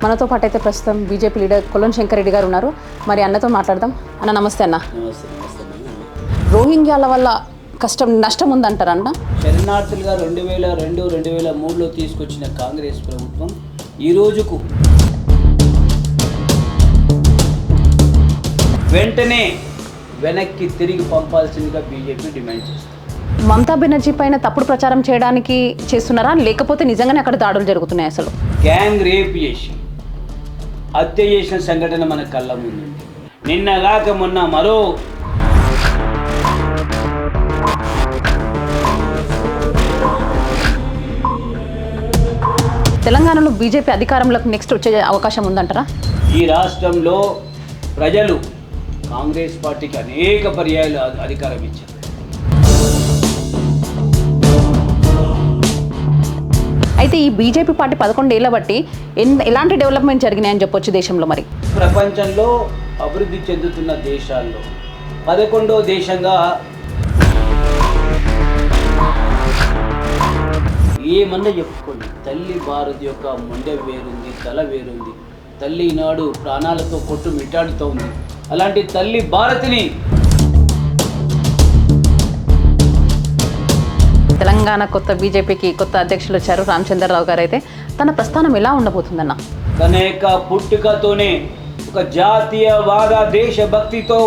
మనతో పాటు అయితే ప్రస్తుతం బీజేపీ లీడర్ కొల్లం శంకర్ రెడ్డి గారు ఉన్నారు. మరి అన్నతో మాట్లాడదాం. అన్న నమస్తే. అన్న, రోహింగ్యాల వల్ల నష్టం ఉందంటారన్న? శరణార్థులుగా 2002-2003లో తీసుకొచ్చిన కాంగ్రెస్ ప్రభుత్వం ఈ రోజుకు వెంటనే వెనక్కి తిరిగి పంపాల్సిందిగా బీజేపీ డిమాండ్ చేస్తుంది. మమతా బెనర్జీ పైన తప్పుడు ప్రచారం చేయడానికి చేస్తున్నారా, లేకపోతే నిజంగానే అక్కడ దాడులు జరుగుతున్నాయి? అసలు గ్యాంగ్ రేప్ చేసి హత్య చేసిన సంఘటన మన కళ్ళ ముందు. నిన్నగాక మొన్న మరో తెలంగాణలో బీజేపీ అధికారంలోకి నెక్స్ట్ వచ్చే అవకాశం ఉందంటారా? ఈ రాష్ట్రంలో ప్రజలు కాంగ్రెస్ పార్టీకి అనేక పర్యాయాలు అధికారం ఇచ్చారు. అయితే ఈ బీజేపీ పార్టీ 11 ఏళ్ల బట్టి ఎలాంటి డెవలప్మెంట్ జరిగినాయని చెప్పొచ్చు దేశంలో? మరి ప్రపంచంలో అభివృద్ధి చెందుతున్న దేశాల్లో 11వ దేశంగా ఏమన్నా చెప్పుకోండి, తల్లి భారతి యొక్క మొండె వేరుంది, తల వేరుంది. తల్లి ఈనాడు ప్రాణాలతో కొట్టు మిట్టాడుతూ ఉంది. అలాంటి తల్లి భారతిని తెలంగాణ కొత్త బీజేపీకి కొత్త అధ్యక్షులు వచ్చారు, రామచంద్రరావు గారు. అయితే తన ప్రస్థానం ఎలా ఉండబోతుందన్న? తన యొక్క పుట్టుకతోనే ఒక జాతీయవాద దేశభక్తితో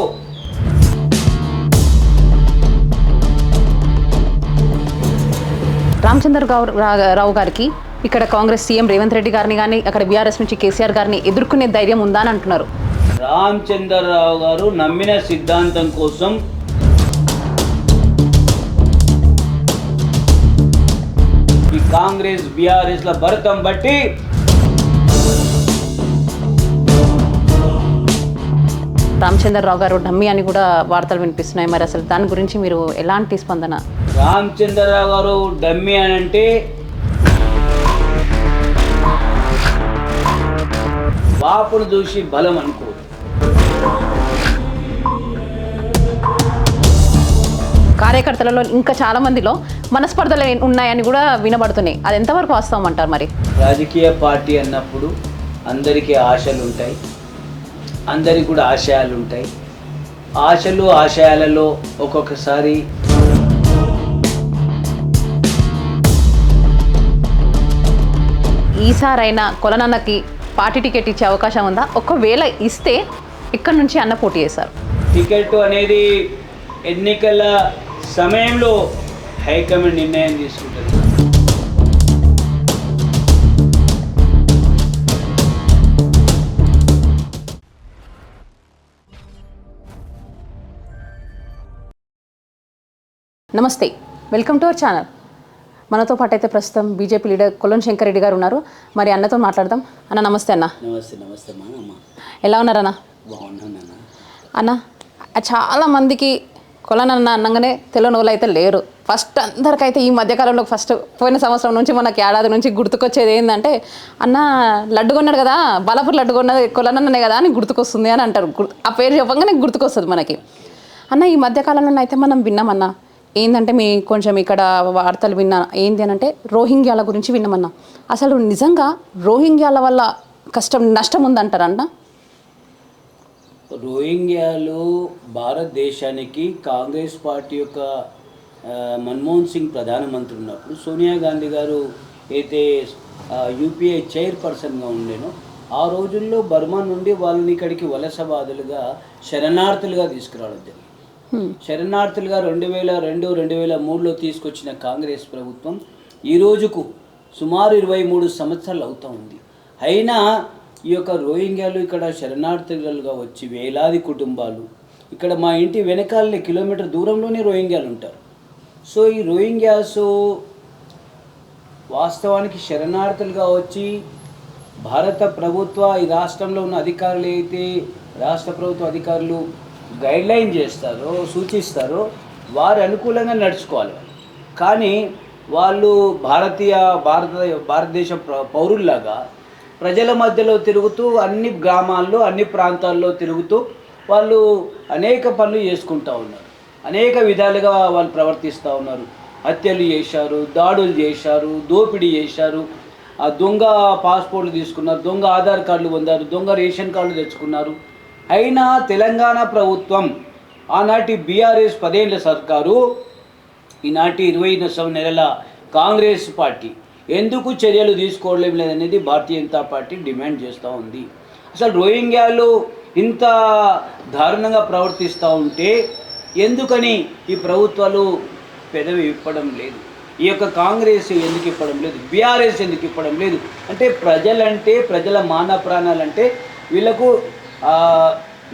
రామచంద్రరావు గారికి ఇక్కడ కాంగ్రెస్ సీఎం రేవంత్ రెడ్డి గారిని కానీ అక్కడ బీఆర్ఎస్ నుంచి కేసీఆర్ గారిని ఎదుర్కొనే ధైర్యం ఉందా అని అంటున్నారు. రామచంద్రరావు గారు నమ్మిన సిద్ధాంతం కోసం ఈ కాంగ్రెస్ బీఆర్ఎస్ల భరతం బట్టి రామచంద్రరావు గారు డమ్మీ అని కూడా వార్తలు వినిపిస్తున్నాయి. మరి అసలు దాని గురించి మీరు ఎలాంటి స్పందన? రామచంద్రరావు గారు డమ్మీ అని అంటే బాపును చూసి బలం అనుకో. కార్యకర్తలలో ఇంకా చాలా మందిలో మనస్పర్ధలు ఉన్నాయని కూడా వినబడుతున్నాయి. అది ఎంతవరకు వాస్తవం అంటారు? మరి రాజకీయ పార్టీ అన్నప్పుడు అందరికీ ఆశలు ఉంటాయి, అందరికి కూడా ఆశయాలు ఉంటాయి. ఆశలు ఆశయాలలో ఒక్కొక్కసారి ఈసారైనా కొలనన్నకి పార్టీ టికెట్ ఇచ్చే అవకాశం ఉందా? ఒకవేళ ఇస్తే ఇక్కడి నుంచి అన్న పోటీ చేశారు. టికెట్ అనేది ఎన్నికల సమయంలో హైకమాండ్ నిర్ణయం తీసుకుంటుంది. నమస్తే, వెల్కమ్ టు అవర్ ఛానల్. మనతో పాటు అయితే ప్రస్తుతం బీజేపీ లీడర్ కొల్లం శంకర్ రెడ్డి గారు ఉన్నారు. మరి అన్నతో మాట్లాడదాం. అన్న నమస్తే. అన్న నమస్తే. ఎలా ఉన్నారన్న? బాగున్నాను అన్న. చాలామందికి కొలనన్న అనగానే తెలియని వాళ్ళు అయితే లేరు. ఫస్ట్ అందరికైతే ఈ మధ్యకాలంలో పోయిన సంవత్సరం నుంచి మనకి ఏడాది నుంచి గుర్తుకొచ్చేది ఏంటంటే, అన్న లడ్డు కొన్నాడు కదా, బాలాపూర్ లడ్డు కొన్నది కొలనన్ననే కదా అని గుర్తుకొస్తుంది అని అంటారు. ఆ పేరు చెప్పగానే గుర్తుకొస్తుంది మనకి. అన్న ఈ మధ్యకాలంలో అయితే మనం విన్నామన్నా ఏంటంటే, కొంచెం ఇక్కడ వార్తలు విన్నా ఏంటి అని అంటే రోహింగ్యాల గురించి విన్నామన్నా. అసలు నిజంగా రోహింగ్యాల వల్ల నష్టం ఉందంటారన్న? రోహింగ్యాలు భారతదేశానికి కాంగ్రెస్ పార్టీ యొక్క మన్మోహన్ సింగ్ ప్రధానమంత్రి ఉన్నప్పుడు సోనియా గాంధీ గారు అయితే యూపీఐ చైర్పర్సన్గా ఉండేనో ఆ రోజుల్లో బర్మా నుండి వాళ్ళని ఇక్కడికి వలసవాదులుగా శరణార్థులుగా తీసుకురావడం జరిగింది. శరణార్థులుగా 2002-2003లో తీసుకొచ్చిన కాంగ్రెస్ ప్రభుత్వం ఈ రోజుకు సుమారు 23 సంవత్సరాలు అవుతూ ఉంది. అయినా ఈ యొక్క రోహింగ్యాలు ఇక్కడ శరణార్థులుగా వచ్చి వేలాది కుటుంబాలు ఇక్కడ మా ఇంటి వెనకాలనే కిలోమీటర్ దూరంలోనే రోహింగ్యాలు ఉంటారు. సో ఈ రోహింగ్యాస్ వాస్తవానికి శరణార్థులుగా వచ్చి భారత ప్రభుత్వ ఈ రాష్ట్రంలో ఉన్న అధికారులు అయితే రాష్ట్ర ప్రభుత్వ అధికారులు గైడ్లైన్ చేస్తారో సూచిస్తారో వారు అనుకూలంగా నడుచుకోవాలి. కానీ వాళ్ళు భారతదేశ పౌరుల్లాగా ప్రజల మధ్యలో తిరుగుతూ అన్ని గ్రామాల్లో అన్ని ప్రాంతాల్లో తిరుగుతూ వాళ్ళు అనేక పనులు చేసుకుంటూ ఉన్నారు. అనేక విధాలుగా వాళ్ళు ప్రవర్తిస్తూ ఉన్నారు. హత్యలు చేశారు, దాడులు చేశారు, దోపిడీ చేశారు. ఆ దొంగ పాస్పోర్ట్లు తీసుకున్నారు, దొంగ ఆధార్ కార్డులు పొందారు, దొంగ రేషన్ కార్డులు తెచ్చుకున్నారు. అయినా తెలంగాణ ప్రభుత్వం, ఆనాటి బీఆర్ఎస్ 10 ఏళ్ల సర్కారు, ఈనాటి 29 నెలల కాంగ్రెస్ పార్టీ ఎందుకు చర్యలు తీసుకోవడం లేదనేది భారతీయ జనతా పార్టీ డిమాండ్ చేస్తూ ఉంది. అసలు రోహింగ్యాలు ఇంత దారుణంగా ప్రవర్తిస్తూ ఉంటే ఎందుకని ఈ ప్రభుత్వాలు పెదవి ఇప్పడం లేదు? ఈ యొక్క కాంగ్రెస్ ఎందుకు ఇప్పడం లేదు? బీఆర్ఎస్ ఎందుకు ఇప్పడం లేదు? అంటే ప్రజలంటే, ప్రజల మాన ప్రాణాలంటే వీళ్ళకు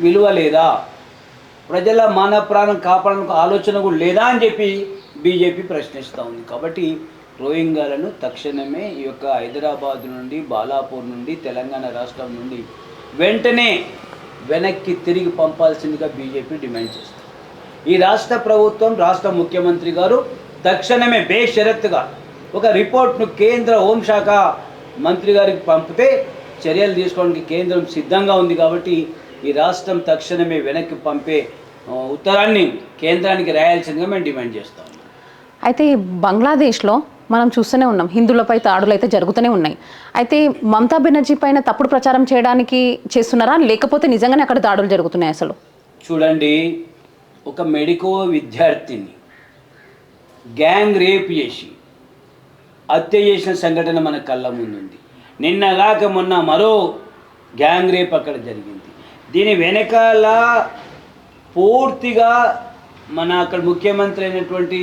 విలువ లేదా? ప్రజల మాన ప్రాణం కాపాడడానికి ఆలోచన కూడా లేదా అని చెప్పి బీజేపీ ప్రశ్నిస్తూ ఉంది. కాబట్టి రోహింగ్యాలను తక్షణమే ఈ యొక్క హైదరాబాద్ నుండి, బాలాపూర్ నుండి, తెలంగాణ రాష్ట్రం నుండి వెంటనే వెనక్కి తిరిగి పంపాల్సిందిగా బీజేపీ డిమాండ్ చేస్తుంది. ఈ రాష్ట్ర ప్రభుత్వం, రాష్ట్ర ముఖ్యమంత్రి గారు తక్షణమే బేషరత్తుగా ఒక రిపోర్ట్ను కేంద్ర హోంశాఖ మంత్రి గారికి పంపితే చర్యలు తీసుకోవడానికి కేంద్రం సిద్ధంగా ఉంది. కాబట్టి ఈ రాష్ట్రం తక్షణమే వెనక్కి పంపే ఉత్తరాన్ని కేంద్రానికి రాయాల్సిందిగా మేము డిమాండ్ చేస్తాం. అయితే బంగ్లాదేశ్లో మనం చూస్తూనే ఉన్నాం, హిందువులపై దాడులు అయితే జరుగుతూనే ఉన్నాయి. అయితే మమతా బెనర్జీ పైన తప్పుడు ప్రచారం చేయడానికి చేస్తున్నారా, లేకపోతే నిజంగానే అక్కడ దాడులు జరుగుతున్నాయి? అసలు చూడండి, ఒక మెడికో విద్యార్థిని గ్యాంగ్ రేప్ చేసి హత్య చేసిన సంఘటన మన కళ్ళ ముందుంది. నిన్నగాక మొన్న మరో గ్యాంగ్ రేప్ అక్కడ జరిగింది. దీని వెనకాల పూర్తిగా మన అక్కడ ముఖ్యమంత్రి అయినటువంటి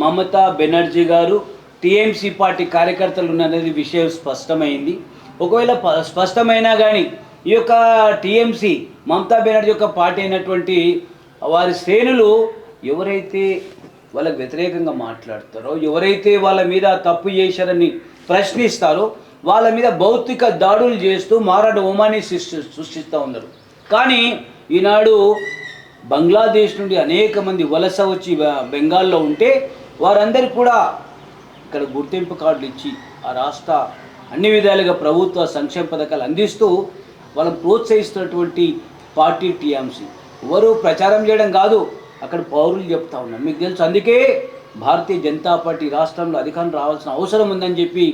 మమతా బెనర్జీ గారు, టీఎంసీ పార్టీ కార్యకర్తలు ఉన్నది విషయం స్పష్టమైంది. ఒకవేళ స్పష్టమైనా కానీ ఈ యొక్క టీఎంసీ, మమతా బెనర్జీ యొక్క పార్టీ అయినటువంటి వారి శ్రేణులు ఎవరైతే వాళ్ళకు వ్యతిరేకంగా మాట్లాడతారో, ఎవరైతే వాళ్ళ మీద తప్పు చేశారని ప్రశ్నిస్తారో వాళ్ళ మీద భౌతిక దాడులు చేస్తూ మారణ హోమాన్ని సృష్టిస్తూ ఉన్నారు. కానీ ఈనాడు బంగ్లాదేశ్ నుండి అనేక మంది వలస వచ్చి బెంగాల్లో ఉంటే వారందరికీ కూడా ఇక్కడ గుర్తింపు కార్డులు ఇచ్చి ఆ రాష్ట్ర అన్ని విధాలుగా ప్రభుత్వ సంక్షేమ పథకాలు అందిస్తూ వాళ్ళని ప్రోత్సహిస్తున్నటువంటి పార్టీ టీఎంసీ. ఎవరు ప్రచారం చేయడం కాదు, అక్కడ పౌరులు చెప్తా ఉన్నారు. మీకు తెలుసు, అందుకే భారతీయ జనతా పార్టీ రాష్ట్రంలో అధికారం రావాల్సిన అవసరం ఉందని చెప్పి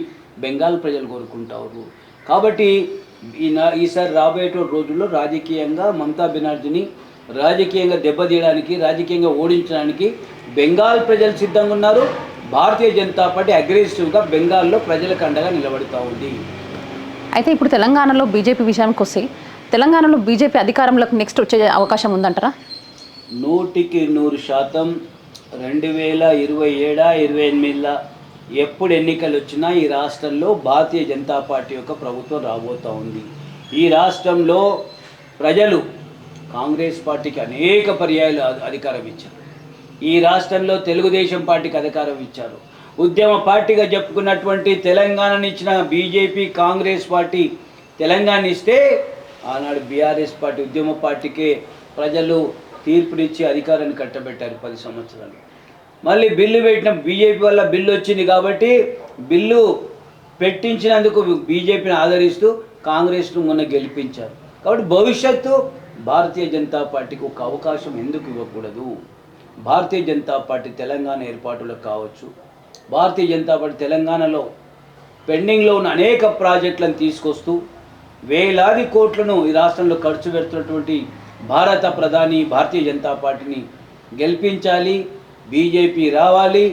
బెంగాల్ ప్రజలు కోరుకుంటారు. కాబట్టి ఈసారి రాబోయే రోజుల్లో రాజకీయంగా మమతా బెనర్జీని రాజకీయంగా దెబ్బతీయడానికి, రాజకీయంగా ఓడించడానికి బెంగాల్ ప్రజలు సిద్ధంగా ఉన్నారు. భారతీయ జనతా పార్టీ అగ్రెసివ్గా బెంగాల్లో ప్రజలకు అండగా నిలబడుతూ ఉంది. అయితే ఇప్పుడు తెలంగాణలో బీజేపీ విషయానికి వస్తే, తెలంగాణలో బీజేపీ అధికారంలోకి నెక్స్ట్ వచ్చే అవకాశం ఉందంటారా? 100% 2027-28 ఎప్పుడు ఎన్నికలు వచ్చినా ఈ రాష్ట్రంలో భారతీయ జనతా పార్టీ యొక్క ప్రభుత్వం రాబోతూ ఉంది. ఈ రాష్ట్రంలో ప్రజలు కాంగ్రెస్ పార్టీకి అనేక పర్యాయాలు అధికారం ఇచ్చారు. ఈ రాష్ట్రంలో తెలుగుదేశం పార్టీకి అధికారం ఇచ్చారు. ఉద్యమ పార్టీగా చెప్పుకున్నటువంటి తెలంగాణని ఇచ్చిన బీజేపీ, కాంగ్రెస్ పార్టీ తెలంగాణ ఇస్తే ఆనాడు బీఆర్ఎస్ పార్టీ ఉద్యమ పార్టీకే ప్రజలు తీర్పునిచ్చి అధికారాన్ని కట్టబెట్టారు 10 సంవత్సరాలు. మళ్ళీ బిల్లు పెట్టిన బీజేపీ వల్ల బిల్లు వచ్చింది కాబట్టి బిల్లు పెట్టించినందుకు బీజేపీని ఆదరిస్తూ కాంగ్రెస్ను మొన్న గెలిపించారు. కాబట్టి భవిష్యత్తు భారతీయ జనతా పార్టీకి ఒక అవకాశం ఎందుకు ఇవ్వకూడదు? భారతీయ జనతా పార్టీ తెలంగాణ ఏర్పాటులకు కావచ్చు, భారతీయ జనతా పార్టీ తెలంగాణలో పెండింగ్లో ఉన్న అనేక ప్రాజెక్టులను తీసుకొస్తూ వేలాది కోట్లను ఈ రాష్ట్రంలో ఖర్చు పెడుతున్నటువంటి భారత ప్రధాని భారతీయ జనతా పార్టీని గెలిపించాలి, బీజేపీ రావాలి,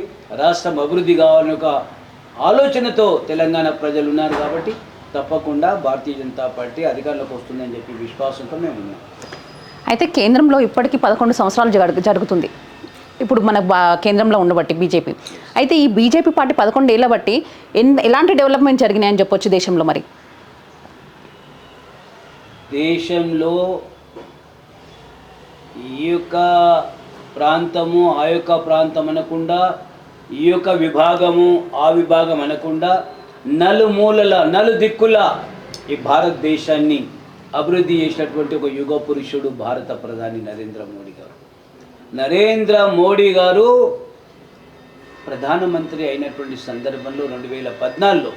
రాష్ట్రం అభివృద్ధి కావాలని ఒక ఆలోచనతో తెలంగాణ ప్రజలు ఉన్నారు. కాబట్టి తప్పకుండా భారతీయ జనతా పార్టీ అధికారంలోకి వస్తుందని చెప్పి విశ్వాసంతో మేము ఉన్నాం. అయితే కేంద్రంలో ఇప్పటికీ 11 సంవత్సరాలు జరుగుతుంది ఇప్పుడు మన కేంద్రంలో ఉండబట్టి బీజేపీ. అయితే ఈ బీజేపీ పార్టీ 11 ఏళ్ళ బట్టి ఎలాంటి డెవలప్మెంట్ జరిగినాయని చెప్పొచ్చు దేశంలో? మరి దేశంలో ఈ యొక్క ప్రాంతము ఆ యొక్క ప్రాంతం అనకుండా, ఈ యొక్క విభాగము ఆ విభాగం అనకుండా నలుమూలల నలుదిక్కుల ఈ భారతదేశాన్ని అభివృద్ధి చేసినటువంటి ఒక యుగ పురుషుడు భారత ప్రధాని నరేంద్ర మోడీ గారు. నరేంద్ర మోడీ గారు ప్రధానమంత్రి అయినటువంటి సందర్భంలో 2014లో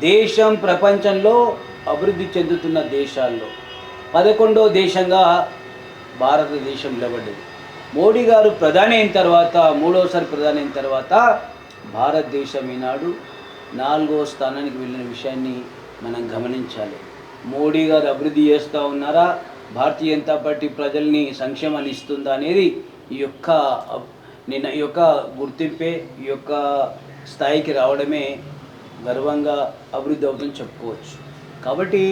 దేశం ప్రపంచంలో అభివృద్ధి చెందుతున్న దేశాల్లో 11వ దేశంగా భారతదేశం నిలబడ్డది. మోడీ గారు ప్రధాని అయిన తర్వాత, 3వసారి ప్రధాని అయిన తర్వాత భారతదేశం ఈనాడు 4వ స్థానానికి వెళ్ళిన విషయాన్ని మనం గమనించాలి. మోడీ గారు అభివృద్ధి చేస్తూ ఉన్నారా, భారతీయ జనతా పార్టీ ప్రజల్ని సంక్షేమాన్ని ఇస్తుందా అనేది ఈ యొక్క గుర్తింపే, ఈ యొక్క స్థాయికి రావడమే గర్వంగా అభివృద్ధి అవుతుందని చెప్పుకోవచ్చు. కాబట్టి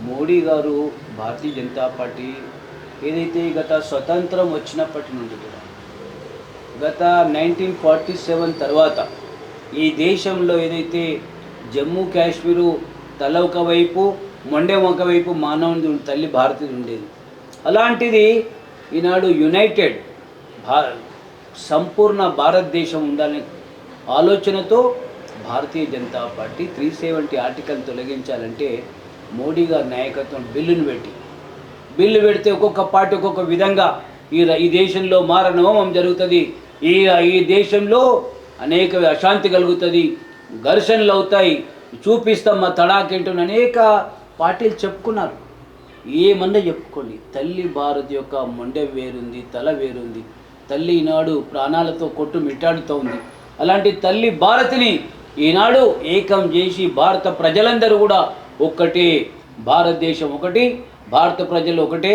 మోడీ గారు భారతీయ జనతా పార్టీ ఏదైతే గత స్వతంత్రం వచ్చినప్పటి నుండి కూడా గత 1947 తర్వాత ఈ దేశంలో ఏదైతే జమ్మూ కాశ్మీరు తల ఒకవైపు మొండెం ఒకవైపు మానవుని తల్లి భారతీయుడు ఉండేది, అలాంటిది ఈనాడు యునైటెడ్ సంపూర్ణ భారతదేశం ఉండాలనే ఆలోచనతో భారతీయ జనతా పార్టీ 370 ఆర్టికల్ తొలగించాలంటే మోడీ గారి నాయకత్వం బిల్లు పెడితే ఒక్కొక్క పార్టీ ఒక్కొక్క విధంగా ఈ దేశంలో మారణహోమం జరుగుతుంది, ఈ దేశంలో అనేక అశాంతి కలుగుతుంది, ఘర్షణలు అవుతాయి, చూపిస్తాం మా తడాకేంటని అనేక పార్టీలు చెప్పుకున్నారు. ఏమన్నా చెప్పుకోండి, తల్లి భారత్ యొక్క మొండె వేరుంది, తల వేరుంది. తల్లి ఈనాడు ప్రాణాలతో మిట్టాడుతూ ఉంది. అలాంటి తల్లి భారత్ని ఈనాడు ఏకం చేసి భారత ప్రజలందరూ కూడా ఒక్కటే, భారతదేశం ఒకటి, భారత ప్రజలు ఒకటే.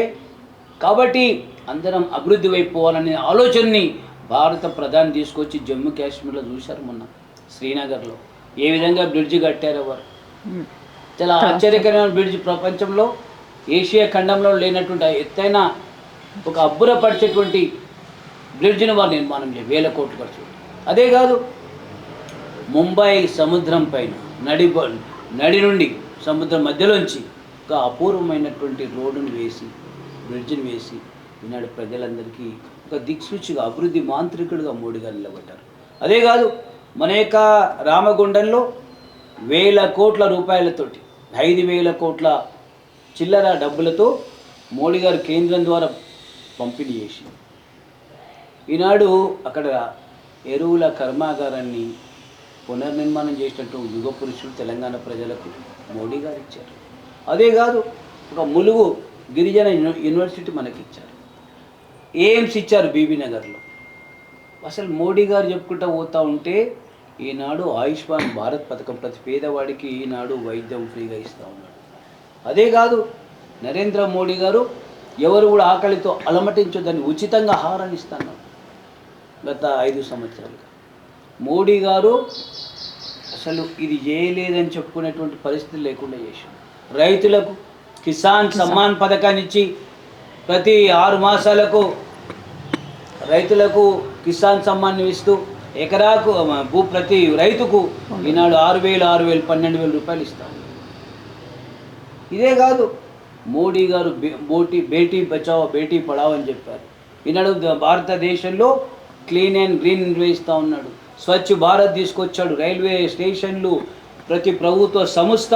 కాబట్టి అందరం అభివృద్ధి వైపు పోవాలనే ఆలోచనని భారత ప్రధాని తీసుకొచ్చి జమ్మూ కాశ్మీర్లో చూశారు. మొన్న శ్రీనగర్లో ఏ విధంగా బ్రిడ్జి కట్టారు వారు. చాలా ఆశ్చర్యకరమైన బ్రిడ్జి, ప్రపంచంలో ఏషియా ఖండంలో లేనటువంటి ఎత్తైన ఒక అబ్బురపరిచేటువంటి బ్రిడ్జిని వారు నిర్మాణం చేయాలి, 1000 కోట్లు ఖర్చు. అదే కాదు, ముంబై సముద్రం పైన నడి నుండి సముద్రం మధ్యలోంచి ఒక అపూర్వమైనటువంటి రోడ్డును వేసి, బ్రిడ్జిని వేసి ఈనాడు ప్రజలందరికీ ఒక దిక్సూచిగా అభివృద్ధి మాంత్రికుడిగా మోడీ గారు నిలబడ్డారు. అదే కాదు, మన యొక్క రామగుండంలో 1000 కోట్ల రూపాయలతోటి 5,000 కోట్ల చిల్లర డబ్బులతో మోడీ గారు కేంద్రం ద్వారా పంపిణీ చేసి ఈనాడు అక్కడ ఎరువుల కర్మాగారాన్ని పునర్నిర్మాణం చేసినట్టు యుగ పురుషులు తెలంగాణ ప్రజలకు మోడీ గారు ఇచ్చారు. అదే కాదు, ఒక ములుగు గిరిజన యూనివర్సిటీ మనకి ఇచ్చారు, ఎయిమ్స్ ఇచ్చారు బీబీ నగర్లో. అసలు మోడీ గారు చెప్పుకుంటూ పోతూ ఉంటే ఈనాడు ఆయుష్మాన్ భారత్ పథకం ప్రతి పేదవాడికి ఈనాడు వైద్యం ఫ్రీగా ఇస్తూ ఉన్నాడు. అదే కాదు, నరేంద్ర మోడీ గారు ఎవరు కూడా ఆకలితో అలమటించొద్దని ఉచితంగా ఆహారాన్ని ఇస్తున్నారు గత 5 సంవత్సరాలుగా. మోడీ గారు అసలు ఇది చేయలేదని చెప్పుకునేటువంటి పరిస్థితి లేకుండా చేశారు. రైతులకు కిసాన్ సమ్మాన్ పథకాన్ని ఇచ్చి ప్రతి 6 మాసాలకు రైతులకు కిసాన్ సమ్మాన్ ఇస్తూ ఎకరాకు ప్రతి రైతుకు ఈనాడు 6,000 12,000 రూపాయలు ఇస్తాం. ఇదే కాదు, మోడీ గారు బేటీ బచావో బేటీ పడావో అని చెప్పారు. ఈనాడు భారతదేశంలో క్లీన్ అండ్ గ్రీన్ నిర్వహిస్తూ ఉన్నాడు. స్వచ్ఛ భారత్ తీసుకొచ్చాడు. రైల్వే స్టేషన్లు, ప్రతి ప్రభుత్వ సంస్థ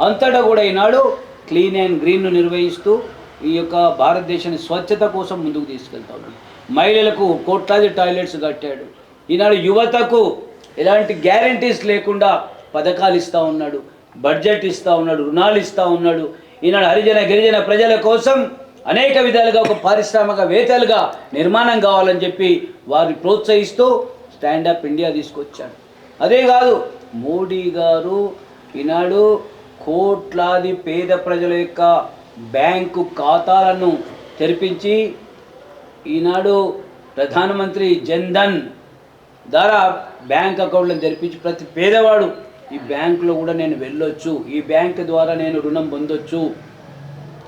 అంతటా కూడా ఈనాడు క్లీన్ అండ్ గ్రీన్ను నిర్వహిస్తూ ఈ యొక్క భారతదేశాన్ని స్వచ్ఛత కోసం ముందుకు తీసుకెళ్తా ఉన్నాడు. మహిళలకు కోట్లాది టాయిలెట్స్ కట్టాడు. ఈనాడు యువతకు ఎలాంటి గ్యారంటీస్ లేకుండా పథకాలు ఇస్తూ ఉన్నాడు, బడ్జెట్ ఇస్తూ ఉన్నాడు, రుణాలు ఇస్తూ ఉన్నాడు. ఈనాడు హరిజన గిరిజన ప్రజల కోసం అనేక విధాలుగా ఒక పారిశ్రామికవేత్తలుగా నిర్మాణం కావాలని చెప్పి వారిని ప్రోత్సహిస్తూ స్టాండప్ ఇండియా తీసుకొచ్చాడు. అదే కాదు, మోడీ గారు ఈనాడు కోట్లాది పేద ప్రజల యొక్క బ్యాంకు ఖాతాలను తెరిపించి ఈనాడు ప్రధానమంత్రి జన్ధన్ ద్వారా బ్యాంక్ అకౌంట్లను తెరిపించి ప్రతి పేదవాడు ఈ బ్యాంకులో కూడా నేను వెళ్ళొచ్చు, ఈ బ్యాంక్ ద్వారా నేను రుణం పొందొచ్చు,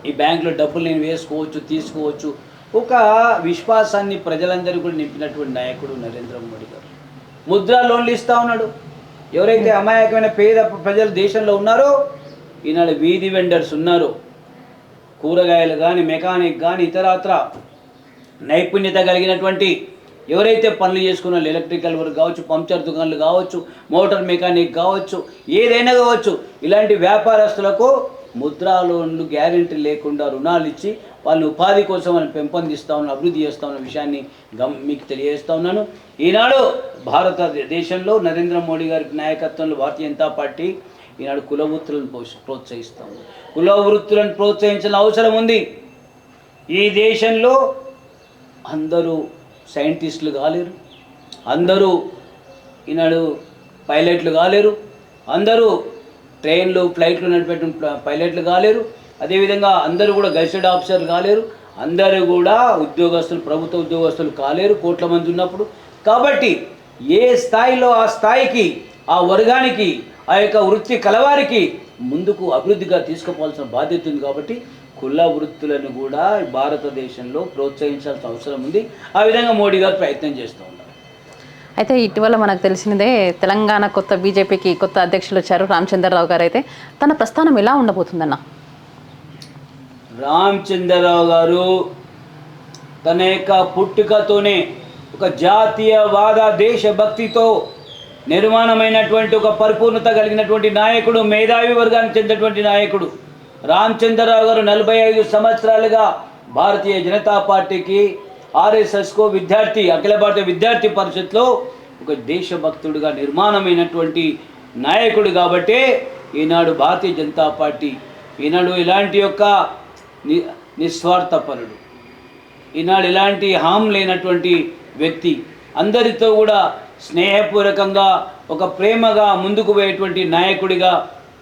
ఈ బ్యాంకులో డబ్బులు నేను వేసుకోవచ్చు, తీసుకోవచ్చు, ఒక విశ్వాసాన్ని ప్రజలందరూ కూడా నింపినటువంటి నాయకుడు నరేంద్ర మోడీ గారు. ముద్రా లోన్లు ఇస్తూ ఉన్నాడు. ఎవరైతే అమాయకమైన పేద ప్రజలు దేశంలో ఉన్నారో ఈనాడు వీధి వెండర్స్ ఉన్నారు, కూరగాయలు కానీ మెకానిక్ కానీ ఇతరత్ర నైపుణ్యత కలిగినటువంటి ఎవరైతే పనులు చేసుకున్న ఎలక్ట్రికల్ వర్క్ కావచ్చు, పంక్చర్ దుకాణాలు కావచ్చు, మోటార్ మెకానిక్ కావచ్చు, ఏదైనా కావచ్చు, ఇలాంటి వ్యాపారస్తులకు ముద్రా లోన్లు గ్యారెంటీ లేకుండా రుణాలు ఇచ్చి వాళ్ళని ఉపాధి కోసం మనం పెంపొందిస్తూ ఉన్నాం, అభివృద్ధి చేస్తూ ఉన్న విషయాన్ని మీకు తెలియజేస్తూ ఉన్నాను. ఈనాడు భారతదేశంలో నరేంద్ర మోడీ గారి నాయకత్వంలో భారతీయ జనతా పార్టీ ఈనాడు కుల వృత్తులను ప్రోత్సహిస్తూ ఉంది. కుల వృత్తులను ప్రోత్సహించాల్సిన అవసరం ఉంది. ఈ దేశంలో అందరూ సైంటిస్టులు కాలేరు, అందరూ ఈనాడు పైలట్లు కాలేరు, అందరూ ట్రైన్లు ఫ్లైట్లు నడిపేట పైలట్లు కాలేరు, అదేవిధంగా అందరూ కూడా గెజిటెడ్ ఆఫీసర్లు కాలేరు, అందరూ కూడా ఉద్యోగస్తులు, ప్రభుత్వ ఉద్యోగస్తులు కాలేరు కోట్ల మంది ఉన్నప్పుడు. కాబట్టి ఏ స్థాయిలో ఆ స్థాయికి, ఆ వర్గానికి, ఆ యొక్క వృత్తి కలవారికి ముందుకు అభివృద్ధిగా తీసుకుపోవాల్సిన బాధ్యత ఉంది. కాబట్టి కుల వృత్తులను కూడా భారతదేశంలో ప్రోత్సహించాల్సిన అవసరం ఉంది. ఆ విధంగా మోడీ గారు ప్రయత్నం చేస్తూ ఉన్నారు. అయితే ఇటీవల మనకు తెలిసినదే, తెలంగాణ కొత్త బీజేపీకి కొత్త అధ్యక్షులు వచ్చారు రామచంద్రరావు గారు. అయితే తన ప్రస్థానం ఎలా ఉండబోతుందన్న? రామచంద్రరావు గారు తన యొక్క పుట్టుకతోనే ఒక జాతీయవాద దేశభక్తితో నిర్మాణమైనటువంటి ఒక పరిపూర్ణత కలిగినటువంటి నాయకుడు, మేధావి వర్గానికి చెందినటువంటి నాయకుడు రామచంద్రరావు గారు 45 సంవత్సరాలుగా భారతీయ జనతా పార్టీకి, ఆర్ఎస్ఎస్కు విద్యార్థి, అఖిల భారతీయ విద్యార్థి పరిషత్లో ఒక దేశభక్తుడిగా నిర్మాణమైనటువంటి నాయకుడు. కాబట్టే ఈనాడు భారతీయ జనతా పార్టీ ఈనాడు ఇలాంటి యొక్క నిస్వార్థపరుడు, ఈనాడు ఇలాంటి హామ్ లేనటువంటి వ్యక్తి, అందరితో కూడా స్నేహపూర్వకంగా ఒక ప్రేమగా ముందుకు పోయేటువంటి నాయకుడిగా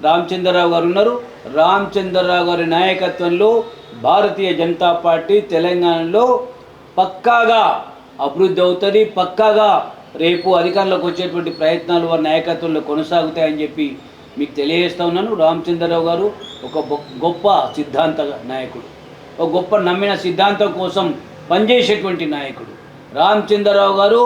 రామచంద్రరావు గారు ఉన్నారు. రామచంద్రరావు గారి నాయకత్వంలో భారతీయ జనతా పార్టీ తెలంగాణలో పక్కాగా అభివృద్ధి అవుతుంది. పక్కాగా రేపు అధికారంలోకి వచ్చేటువంటి ప్రయత్నాలు వారి నాయకత్వంలో కొనసాగుతాయని చెప్పి మీకు తెలియజేస్తూ ఉన్నాను. రామచంద్రరావు గారు ఒక గొప్ప సిద్ధాంత నాయకుడు, ఒక గొప్ప నమ్మిన సిద్ధాంతం కోసం పనిచేసేటువంటి నాయకుడు. రామచంద్రరావు గారు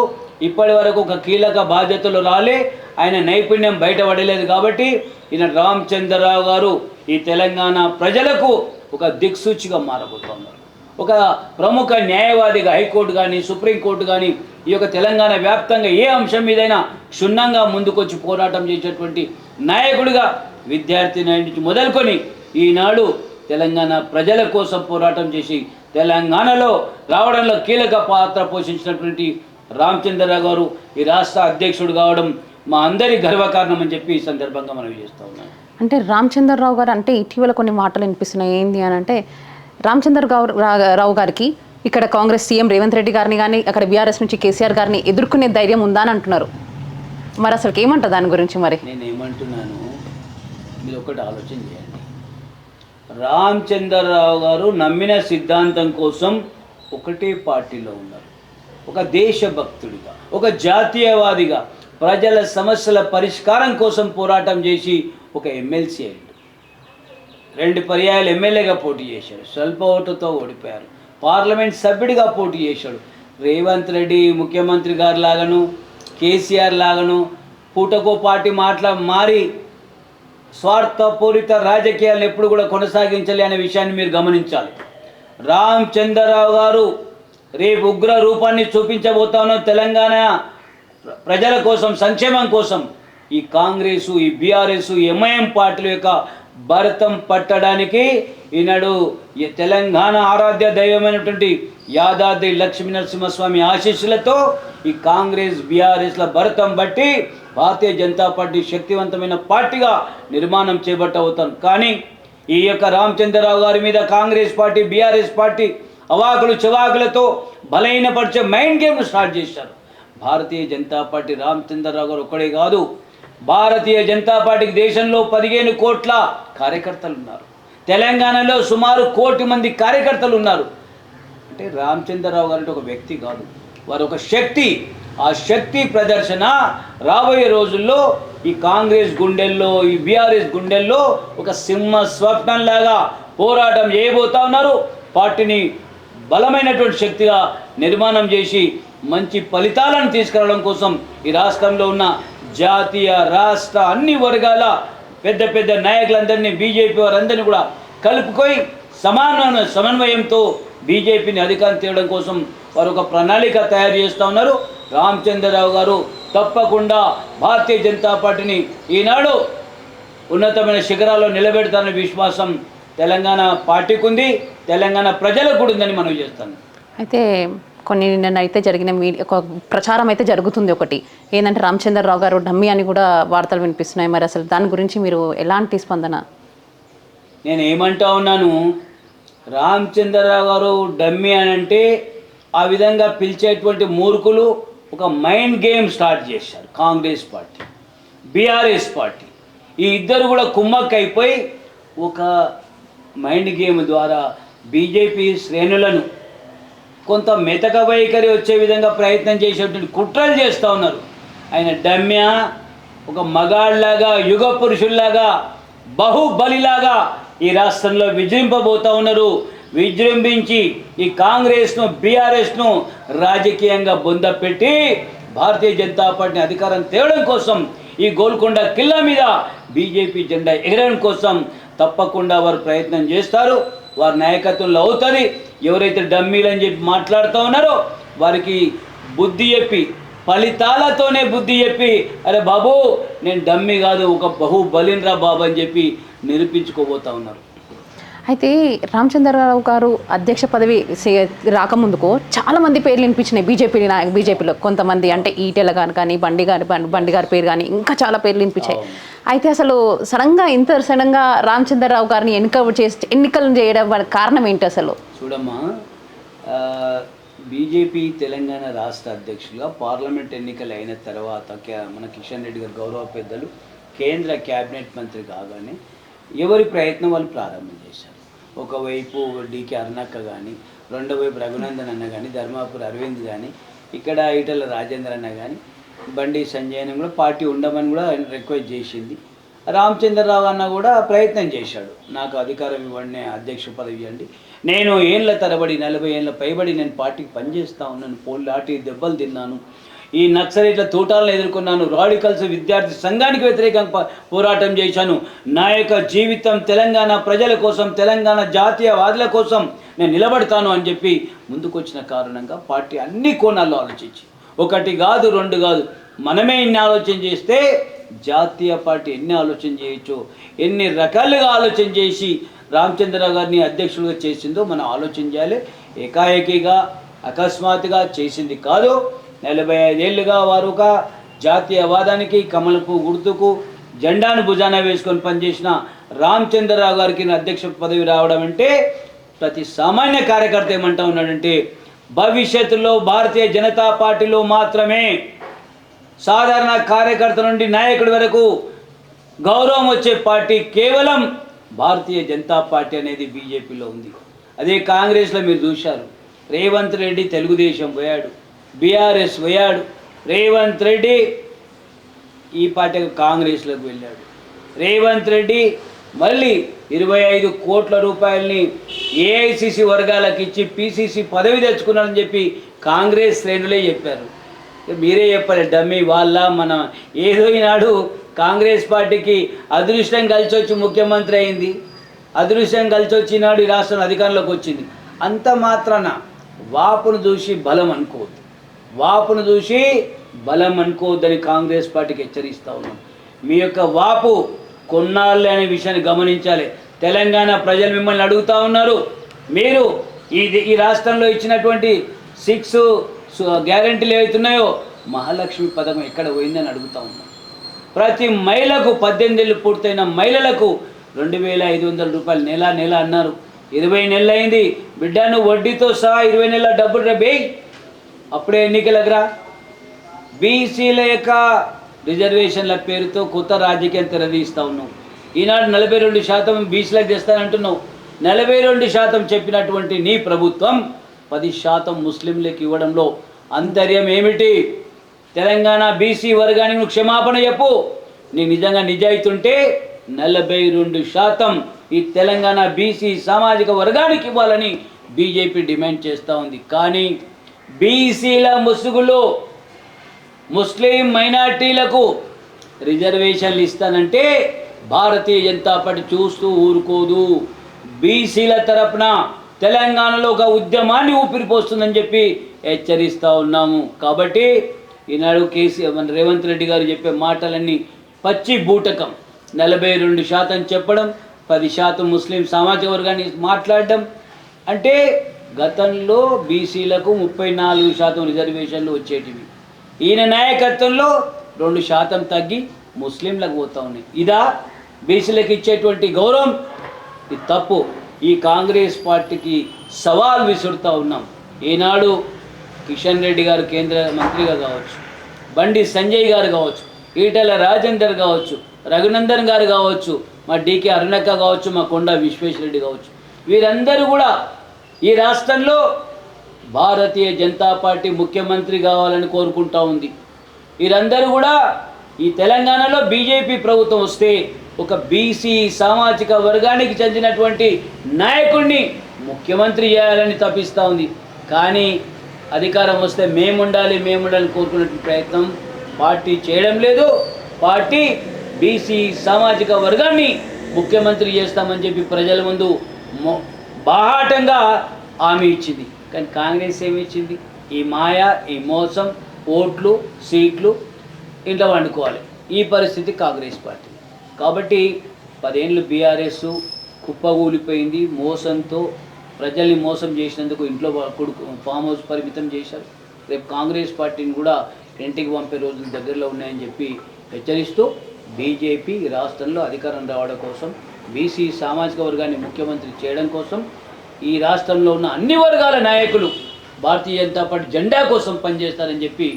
ఇప్పటి వరకు ఒక కీలక బాధ్యతలు రాలే, ఆయన నైపుణ్యం బయటపడలేదు. కాబట్టి ఈయన రామచంద్రరావు గారు ఈ తెలంగాణ ప్రజలకు ఒక దిక్సూచిగా మారబోతున్నారు. ఒక ప్రముఖ న్యాయవాదిగా, హైకోర్టు కానీ సుప్రీంకోర్టు కానీ ఈ యొక్క తెలంగాణ వ్యాప్తంగా ఏ అంశం మీదైనా క్షుణ్ణంగా ముందుకొచ్చి పోరాటం చేసేటువంటి నాయకుడిగా, విద్యార్థి నాయకుడి నుంచి మొదలుకొని ఈనాడు తెలంగాణ ప్రజల కోసం పోరాటం చేసి తెలంగాణలో రావడంలో కీలక పాత్ర పోషించినటువంటి రామచంద్రరావు గారు ఈ రాష్ట్ర అధ్యక్షుడు కావడం మా అందరి గర్వకారణం అని చెప్పి ఈ సందర్భంగా మనం చేస్తూ ఉన్నాం. అంటే రామచంద్రరావు గారు అంటే ఇటీవల కొన్ని మాటలు వినిపిస్తున్నాయి. ఏంటి అని అంటే, రావు గారికి ఇక్కడ కాంగ్రెస్ సీఎం రేవంత్ రెడ్డి గారిని కానీ, అక్కడ బీఆర్ఎస్ నుంచి కేసీఆర్ గారిని ఎదుర్కొనే ధైర్యం ఉందా అని అంటున్నారు. మరి అసలు ఏమంటారు దాని గురించి? మరి నేను ఏమంటున్నాను, మీరు ఒకటి ఆలోచన చేయండి. రామచంద్రరావు గారు నమ్మిన సిద్ధాంతం కోసం ఒకటే పార్టీలో ఉన్నారు. ఒక దేశభక్తుడిగా, ఒక జాతీయవాదిగా, ప్రజల సమస్యల పరిష్కారం కోసం పోరాటం చేసి ఒక ఎమ్మెల్సీ అయ్యాడు. 2 పర్యాయాలు ఎమ్మెల్యేగా పోటీ చేశాడు, స్వల్ప ఓటుతో ఓడిపోయారు. పార్లమెంట్ సభ్యుడిగా పోటీ చేశాడు. రేవంత్ రెడ్డి ముఖ్యమంత్రి గారి లాగాను, కేసీఆర్ లాగాను పూటకో పార్టీ మారి స్వార్థపూరిత రాజకీయాలను ఎప్పుడు కూడా కొనసాగించాలి అనే విషయాన్ని మీరు గమనించాలి. రామచంద్రరావు గారు రేపు ఉగ్ర రూపాన్ని చూపించబోతాను తెలంగాణ ప్రజల కోసం, సంక్షేమం కోసం. ఈ కాంగ్రెసు, ఈ బీఆర్ఎస్, ఎంఐఎం పార్టీల యొక్క భరతం పట్టడానికి ఈనాడు ఈ తెలంగాణ ఆరాధ్య దైవమైనటువంటి యాదాద్రి లక్ష్మీ నరసింహస్వామి ఆశీస్సులతో ఈ కాంగ్రెస్ బీఆర్ఎస్ల భరతం బట్టి భారతీయ జనతా పార్టీ శక్తివంతమైన పార్టీగా నిర్మాణం చేపట్టబోతాను. కానీ ఈ యొక్క రామచంద్రరావు గారి మీద కాంగ్రెస్ పార్టీ, బీఆర్ఎస్ పార్టీ అవాకులు చవాకులతో బలహీనపరిచే మైండ్ గేమ్ స్టార్ట్ చేశారు. భారతీయ జనతా పార్టీ రామచంద్రరావు గారు ఒక్కడే కాదు, భారతీయ జనతా పార్టీకి దేశంలో 15 కోట్ల కార్యకర్తలు ఉన్నారు. తెలంగాణలో సుమారు 1 కోటి మంది కార్యకర్తలు ఉన్నారు. అంటే రామచంద్రరావు గారు అంటే ఒక వ్యక్తి కాదు, వారు ఒక శక్తి. ఆ శక్తి ప్రదర్శన రాబోయే రోజుల్లో ఈ కాంగ్రెస్ గుండెల్లో, ఈ బీఆర్ఎస్ గుండెల్లో ఒక సింహ స్వప్నంలాగా పోరాటం చేయబోతా ఉన్నారు. పార్టీని బలమైనటువంటి శక్తిగా నిర్మాణం చేసి మంచి ఫలితాలను తీసుకురావడం కోసం ఈ రాష్ట్రంలో ఉన్న జాతీయ, రాష్ట్ర అన్ని వర్గాల పెద్ద పెద్ద నాయకులందరినీ, బీజేపీ వారందరినీ కూడా కలుపుకొని సమన్వయంతో బీజేపీని అధికారం తేవడం కోసం వారు ఒక ప్రణాళిక తయారు చేస్తూ ఉన్నారు. రామచంద్రరావు గారు తప్పకుండా భారతీయ జనతా పార్టీని ఈనాడు ఉన్నతమైన శిఖరాల్లో నిలబెడతారనే విశ్వాసం తెలంగాణ పార్టీకి ఉంది, తెలంగాణ ప్రజలకు కూడా ఉందని మనం చేస్తాను. అయితే కొన్ని నిన్న అయితే జరిగిన ఒక ప్రచారం అయితే జరుగుతుంది. ఒకటి ఏంటంటే రామచంద్రరావు గారు డమ్మీ అని కూడా వార్తలు వినిపిస్తున్నాయి. మరి అసలు దాని గురించి మీరు ఎలాంటి స్పందన? నేను ఏమంటా ఉన్నాను, రామచంద్రరావు గారు డమ్మీ అని అంటే ఆ విధంగా పిలిచేటువంటి మూర్ఖులు ఒక మైండ్ గేమ్ స్టార్ట్ చేశారు. కాంగ్రెస్ పార్టీ, బీఆర్ఎస్ పార్టీ, ఈ ఇద్దరు కూడా కుమ్మక్కైపోయి ఒక మైండ్ గేమ్ ద్వారా బీజేపీ శ్రేణులను కొంత మెతక వైఖరి వచ్చే విధంగా ప్రయత్నం చేసేటువంటి కుట్రలు చేస్తూ ఉన్నారు. ఆయన డమ్య ఒక మగాళ్ళలాగా యుగ పురుషుల్లాగా బాహుబలిలాగా ఈ రాష్ట్రంలో విజృంపబోతూ ఉన్నారు. విజృంభించి ఈ కాంగ్రెస్ను బీఆర్ఎస్ను రాజకీయంగా బొందపెట్టి భారతీయ జనతా పార్టీని అధికారం తేవడం కోసం ఈ గోల్కొండ కిల్లా మీద బీజేపీ జెండా ఎగరడం కోసం తప్పకుండా వారు ప్రయత్నం చేస్తారు. వారి నాయకత్వంలో అవుతుంది. ఎవరైతే డమ్మీలు అని చెప్పి మాట్లాడుతూ ఉన్నారో వారికి బుద్ధి చెప్పి ఫలితాలతోనే బుద్ధి చెప్పి అరే బాబు నేను డమ్మీ కాదు ఒక బహుబలిన్రా బాబు అని చెప్పి నిరూపించుకోబోతూ ఉన్నారు. అయితే రామచంద్రరావు గారు అధ్యక్ష పదవి రాకముందుకు చాలామంది పేర్లు వినిపించినాయి బీజేపీలో కొంతమంది, అంటే ఈటెల కానీ బండి గారి పేరు కానీ ఇంకా చాలా పేర్లు వినిపించాయి. అయితే అసలు సడన్గా రామచంద్రరావు గారిని ఎన్నికలు చేయడం కారణం ఏంటి అసలు? చూడమ్మా, బీజేపీ తెలంగాణ రాష్ట్ర అధ్యక్షులుగా పార్లమెంట్ ఎన్నికలు అయిన తర్వాత మన కిషన్ రెడ్డి గారు గౌరవ పెద్దలు కేంద్ర క్యాబినెట్ మంత్రి కాగానే ఎవరి ప్రయత్నం వాళ్ళు ప్రారంభం చేశారు. ఒకవైపు డికే అరుణక్క కానీ, రెండో వైపు రఘునందన్ అన్న కానీ, ధర్మాపురి అరవింద్ కానీ, ఇక్కడ ఈటల రాజేందర్ అన్న కానీ, బండి సంజయ్ అన్న కూడా పార్టీ ఉండమని కూడా రిక్వెస్ట్ చేసింది. రామచంద్రరావు అన్న కూడా ప్రయత్నం చేశాడు, నాకు అధికారం ఇవ్వండి, అధ్యక్ష పదవి ఇవ్వండి, నేను ఏళ్ళ తరబడి 40 ఏళ్ళ పైబడి నేను పార్టీకి పనిచేస్తూ ఉన్నాను, పోలాటి దెబ్బలు తిన్నాను, ఈ నక్సలైట్ల తూటాలను ఎదుర్కొన్నాను, రాడికల్స్ విద్యార్థి సంఘానికి వ్యతిరేకంగా పోరాటం చేశాను, నా యొక్క జీవితం తెలంగాణ ప్రజల కోసం, తెలంగాణ జాతీయవాదుల కోసం నేను నిలబడతాను అని చెప్పి ముందుకొచ్చిన కారణంగా పార్టీ అన్ని కోణాల్లో ఆలోచించి, ఒకటి కాదు రెండు కాదు, మనమే ఇన్ని ఆలోచన చేస్తే జాతీయ పార్టీ ఎన్ని ఆలోచన చేయొచ్చో, ఎన్ని రకాలుగా ఆలోచన చేసి రామచంద్రరావు గారిని అధ్యక్షులుగా చేసిందో మనం ఆలోచన చేయాలి. ఏకాఏకీగా అకస్మాత్తుగా చేసింది కాదు. 45 ఏళ్ళుగా వారు ఒక జాతీయవాదానికి కమలపు గుర్తుకు జెండాను భుజాన వేసుకొని పనిచేసిన రామచంద్రరావు గారికి అధ్యక్ష పదవి రావడం అంటే ప్రతి సామాన్య కార్యకర్త ఏమంటా ఉన్నాడంటే భవిష్యత్తులో భారతీయ జనతా పార్టీలో మాత్రమే సాధారణ కార్యకర్త నుండి నాయకుడి వరకు గౌరవం వచ్చే పార్టీ కేవలం భారతీయ జనతా పార్టీ అనేది బీజేపీలో ఉంది. అదే కాంగ్రెస్లో మీరు చూశారు, రేవంత్ రెడ్డి తెలుగుదేశం పోయాడు, బీఆర్ఎస్ పోయాడు, రేవంత్ రెడ్డి ఈ పార్టీ కాంగ్రెస్లోకి వెళ్ళాడు. రేవంత్ రెడ్డి మళ్ళీ 25 కోట్ల రూపాయలని ఏఐసిసి వర్గాలకు ఇచ్చి పిసిసి పదవి తెచ్చుకున్నారని చెప్పి కాంగ్రెస్ శ్రేణులే చెప్పారు. మీరే చెప్పాలి, డమ్మీ వాళ్ళ మన ఏదో ఈనాడు కాంగ్రెస్ పార్టీకి అదృష్టం కలిసి వచ్చి ముఖ్యమంత్రి అయింది, అదృష్టం కలిసి వచ్చి ఈనాడు ఈ రాష్ట్రం అధికారంలోకి వచ్చింది. అంత మాత్రాన వాపును చూసి బలం అనుకోవద్దు, వాపును చూసి బలం అనుకోవద్దని కాంగ్రెస్ పార్టీకి హెచ్చరిస్తూ ఉన్నాం. మీ యొక్క వాపు కొన్నాళ్ళు అనే విషయాన్ని గమనించాలి. తెలంగాణ ప్రజలు మిమ్మల్ని అడుగుతూ ఉన్నారు, మీరు ఈ రాష్ట్రంలో ఇచ్చినటువంటి 6 గ్యారెంటీలు ఏవైతున్నాయో మహాలక్ష్మి పథకం ఎక్కడ పోయిందని అడుగుతూ ఉన్నాం. ప్రతి మహిళకు 18 ఏళ్ళు పూర్తయిన మహిళలకు 2500 రూపాయలు నెల అన్నారు. 20 నెలలు అయింది బిడ్డ, నువ్వు వడ్డీతో సహా 20 నెలల డబ్బులు రేబేయి, అప్పుడే ఎన్నికలకు రా. బీసీల యొక్క రిజర్వేషన్ల పేరుతో కొత్త రాజకీయం తెరదీస్తూ ఉన్నావు. ఈనాడు 42% బీసీలకు తెస్తానంటున్నావు. 42% చెప్పినటువంటి నీ ప్రభుత్వం 10% ముస్లింలకు ఇవ్వడంలో అంతర్యం ఏమిటి? తెలంగాణ బీసీ వర్గానికి నువ్వు క్షమాపణ చెప్పు. నీ నిజంగా నిజాయితీ ఉంటే 42% ఈ తెలంగాణ బీసీ సామాజిక వర్గానికి ఇవ్వాలని బీజేపీ డిమాండ్ చేస్తూ ఉంది. కానీ బీసీల ముసుగులో ముస్లిం మైనార్టీలకు రిజర్వేషన్లు ఇస్తానంటే భారతీయ జనతా పార్టీ చూస్తూ ఊరుకోదు. బీసీల తరపున తెలంగాణలో ఒక ఉద్యమాన్ని ఊపిరిపోస్తుందని చెప్పి హెచ్చరిస్తూ ఉన్నాము. కాబట్టి ఈనాడు మన రేవంత్ రెడ్డి గారు చెప్పే మాటలన్నీ పచ్చి బూటకం. 42% చెప్పడం, 10% ముస్లిం సామాజిక వర్గాన్ని మాట్లాడడం అంటే గతంలో బీసీలకు 34% రిజర్వేషన్లు వచ్చేటివి. ఈయన నాయకత్వంలో 2% తగ్గి ముస్లింలకు పోతూ ఉన్నాయి. ఇదా బీసీలకు ఇచ్చేటువంటి గౌరవం? ఇది తప్పు. ఈ కాంగ్రెస్ పార్టీకి సవాల్ విసురుతూ ఉన్నాం. ఈనాడు కిషన్ రెడ్డి గారు కేంద్ర మంత్రిగా కావచ్చు, బండి సంజయ్ గారు కావచ్చు, ఈటెల రాజేందర్ కావచ్చు, రఘునందన్ గారు కావచ్చు, మా డికే అరుణక్క కావచ్చు, మా కొండ విశ్వేశ్వరరెడ్డి కావచ్చు, వీరందరూ కూడా ఈ రాష్ట్రంలో భారతీయ జనతా పార్టీ ముఖ్యమంత్రి కావాలని కోరుకుంటా ఉంది. వీరందరూ కూడా ఈ తెలంగాణలో బీజేపీ ప్రభుత్వం వస్తే ఒక బీసీ సామాజిక వర్గానికి చెందినటువంటి నాయకుడిని ముఖ్యమంత్రి చేయాలని తప్పిస్తూ ఉంది. కానీ అధికారం వస్తే మేముండాలి కోరుకునే ప్రయత్నం పార్టీ చేయడం లేదు. పార్టీ బీసీ సామాజిక వర్గాన్ని ముఖ్యమంత్రి చేస్తామని చెప్పి ప్రజల ముందు బాహాటంగా హామీ ఇచ్చింది. కానీ కాంగ్రెస్ ఏమి ఇచ్చింది? ఈ మాయ, ఈ మోసం, ఓట్లు, సీట్లు ఇంట్లో వండుకోవాలి. ఈ పరిస్థితి కాంగ్రెస్ పార్టీ. కాబట్టి 10 ఏళ్ళు బీఆర్ఎస్ కుప్పగూలిపోయింది. మోసంతో ప్రజల్ని మోసం చేసినందుకు ఇంట్లో కొడుకు ఫామ్ హౌస్ పరిమితం చేశారు. రేపు కాంగ్రెస్ పార్టీని కూడా ఇంటికి పంపే రోజులు దగ్గరలో ఉన్నాయని చెప్పి హెచ్చరిస్తూ బీజేపీ రాష్ట్రంలో అధికారం రావడం కోసం, బీసీ సామాజిక వర్గాన్ని ముఖ్యమంత్రి చేయడం కోసం ఈ రాష్ట్రంలో ఉన్న అన్ని వర్గాల నాయకులు భారతీయ జనతా పార్టీ జెండా కోసం పనిచేస్తారని చెప్పి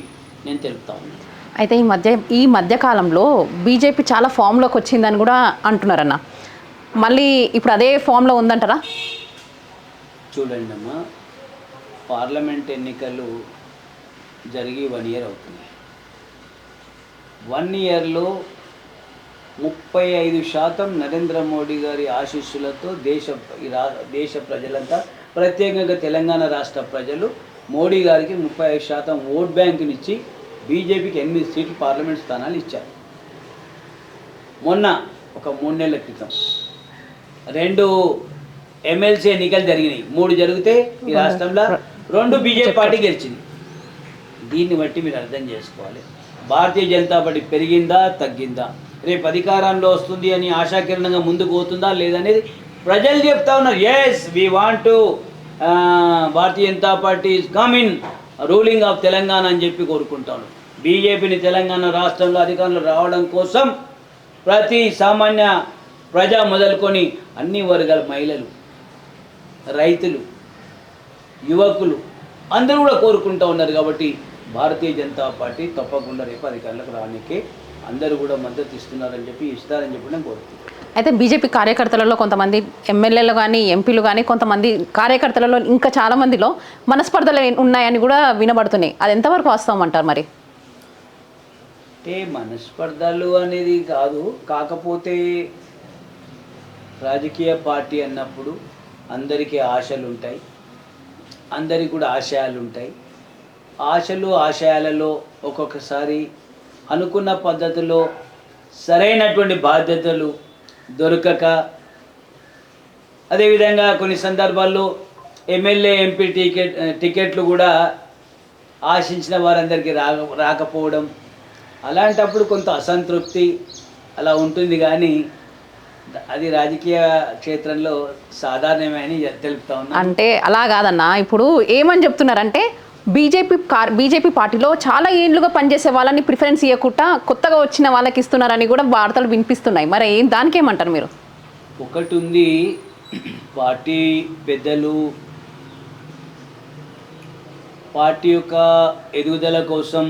నేను తెలుపుతా ఉన్నాను. అయితే ఈ మధ్య కాలంలో బీజేపీ చాలా ఫామ్లోకి వచ్చిందని కూడా అంటున్నారన్న. మళ్ళీ ఇప్పుడు అదే ఫామ్లో ఉందంటారా? చూడండి అమ్మా, పార్లమెంట్ ఎన్నికలు జరిగి 1 ఇయర్ అవుతుంది. 1 ఇయర్లో 35% నరేంద్ర మోడీ గారి ఆశీస్సులతో దేశ ప్రజలంతా, ప్రత్యేకంగా తెలంగాణ రాష్ట్ర ప్రజలు మోడీ గారికి 35% ఓట్ బ్యాంకునిచ్చి బీజేపీకి 8 సీట్లు పార్లమెంట్ స్థానాలు ఇచ్చారు. మొన్న ఒక 3 నెలల క్రితం 2 ఎమ్మెల్సీ ఎన్నికలు జరిగినాయి. 3 జరిగితే ఈ రాష్ట్రంలో 2 బీజేపీ పార్టీ గెలిచింది. దీన్ని బట్టి మీరు అర్థం చేసుకోవాలి, భారతీయ జనతా పార్టీ పెరిగిందా తగ్గిందా, రేపు అధికారంలో వస్తుంది అని ఆశాకిరణంగా ముందుకు పోతుందా లేదనేది ప్రజలు చెప్తా ఉన్నారు. Yes, we want to Bharatiya Janata Party is coming ruling of Telangana అని చెప్పి కోరుకుంటాను. బీజేపీని తెలంగాణ రాష్ట్రంలో అధికారంలో రావడం కోసం ప్రతి సామాన్య ప్రజా మొదలుకొని అన్ని వర్గాల మహిళలు, రైతులు, యువకులు అందరూ కూడా కోరుకుంటూ ఉన్నారు. కాబట్టి భారతీయ జనతా పార్టీ తప్పకుండా రేపు అధికారులకు రానికే అందరూ కూడా మద్దతు ఇస్తారని చెప్పి నేను కోరుతున్నాను. అయితే బీజేపీ కార్యకర్తలలో కొంతమంది ఎమ్మెల్యేలు కానీ ఎంపీలు కానీ కొంతమంది కార్యకర్తలలో ఇంకా చాలామందిలో మనస్పర్ధలు ఉన్నాయని కూడా వినబడుతున్నాయి. అది ఎంతవరకు వాస్తవం అంటారు మరి? అంటే మనస్పర్ధలు అనేది కాదు, కాకపోతే రాజకీయ పార్టీ అన్నప్పుడు అందరికీ ఆశలు ఉంటాయి, అందరికీ కూడా ఆశయాలు ఉంటాయి. ఆశలు ఆశయాలలో ఒక్కొక్కసారి అనుకున్న పద్ధతిలో సరైనటువంటి బాధ్యతలు దొరకక, అదేవిధంగా కొన్ని సందర్భాల్లో ఎమ్మెల్యే ఎంపీ టికెట్లు కూడా ఆశించిన వారందరికీ రాకపోవడం, అలాంటప్పుడు కొంత అసంతృప్తి అలా ఉంటుంది. కానీ అది రాజకీయ క్షేత్రంలో సాధారణమే అని తెలుపుతా ఉన్నా. అంటే అలా కాదన్నా, ఇప్పుడు ఏమని చెప్తున్నారంటే బీజేపీ పార్టీలో చాలా ఏండ్లుగా పనిచేసే వాళ్ళని ప్రిఫరెన్స్ ఇవ్వకుండా కొత్తగా వచ్చిన వాళ్ళకి ఇస్తున్నారని కూడా వార్తలు వినిపిస్తున్నాయి. మరి దానికి ఏమంటారు మీరు? ఒకటి ఉంది, పార్టీ పెద్దలు పార్టీ యొక్క ఎదుగుదల కోసం